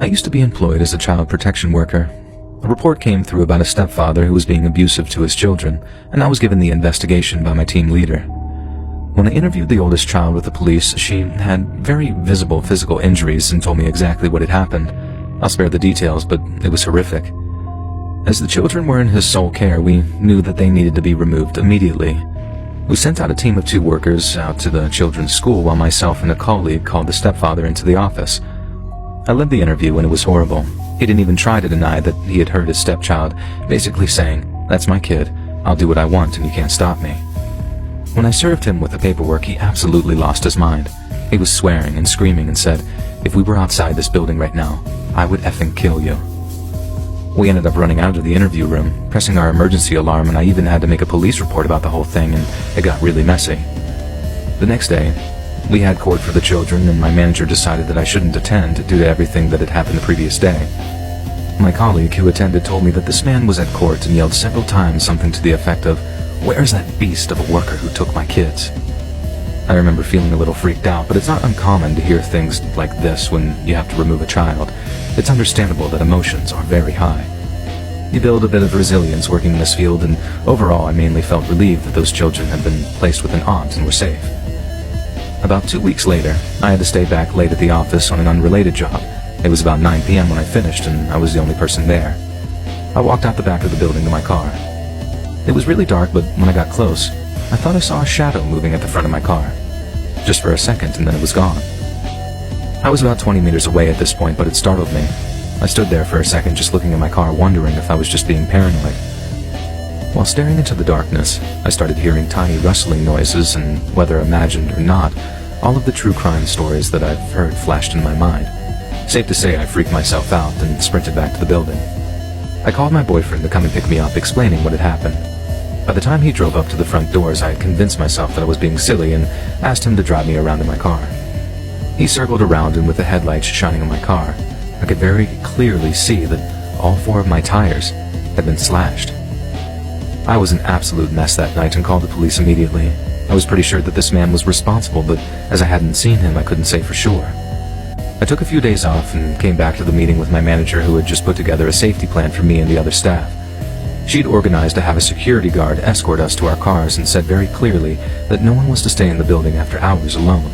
I used to be employed as a child protection worker. A report came through about a stepfather who was being abusive to his children, and I was given the investigation by my team leader. When I interviewed the oldest child with the police, she had very visible physical injuries and told me exactly what had happened. I'll spare the details, but it was horrific. As the children were in his sole care, we knew that they needed to be removed immediately. We sent out a team of 2 workers out to the children's school while myself and a colleague called the stepfather into the office. I led the interview and it was horrible. He didn't even try to deny that he had hurt his stepchild, basically saying, "That's my kid. I'll do what I want and you can't stop me." When I served him with the paperwork, he absolutely lost his mind. He was swearing and screaming and said, "If we were outside this building right now, I would effing kill you." We ended up running out of the interview room, pressing our emergency alarm, and I even had to make a police report about the whole thing, and it got really messy. The next day, we had court for the children, and my manager decided that I shouldn't attend due to everything that had happened the previous day. My colleague who attended told me that this man was at court and yelled several times something to the effect of, "Where's that beast of a worker who took my kids?" I remember feeling a little freaked out, but it's not uncommon to hear things like this when you have to remove a child. It's understandable that emotions are very high. You build a bit of resilience working in this field, and overall I mainly felt relieved that those children had been placed with an aunt and were safe. About 2 weeks later, I had to stay back late at the office on an unrelated job. It was about 9 p.m. when I finished, and I was the only person there. I walked out the back of the building to my car. It was really dark, but when I got close, I thought I saw a shadow moving at the front of my car. Just for a second, and then it was gone. I was about 20 meters away at this point, but it startled me. I stood there for a second just looking at my car, wondering if I was just being paranoid. While staring into the darkness, I started hearing tiny rustling noises, and whether imagined or not, all of the true crime stories that I've heard flashed in my mind. Safe to say I freaked myself out and sprinted back to the building. I called my boyfriend to come and pick me up, explaining what had happened. By the time he drove up to the front doors, I had convinced myself that I was being silly and asked him to drive me around in my car. He circled around, and with the headlights shining on my car, I could very clearly see that all 4 of my tires had been slashed. I was an absolute mess that night and called the police immediately. I was pretty sure that this man was responsible, but as I hadn't seen him, I couldn't say for sure. I took a few days off and came back to the meeting with my manager, who had just put together a safety plan for me and the other staff. She'd organized to have a security guard escort us to our cars and said very clearly that no one was to stay in the building after hours alone.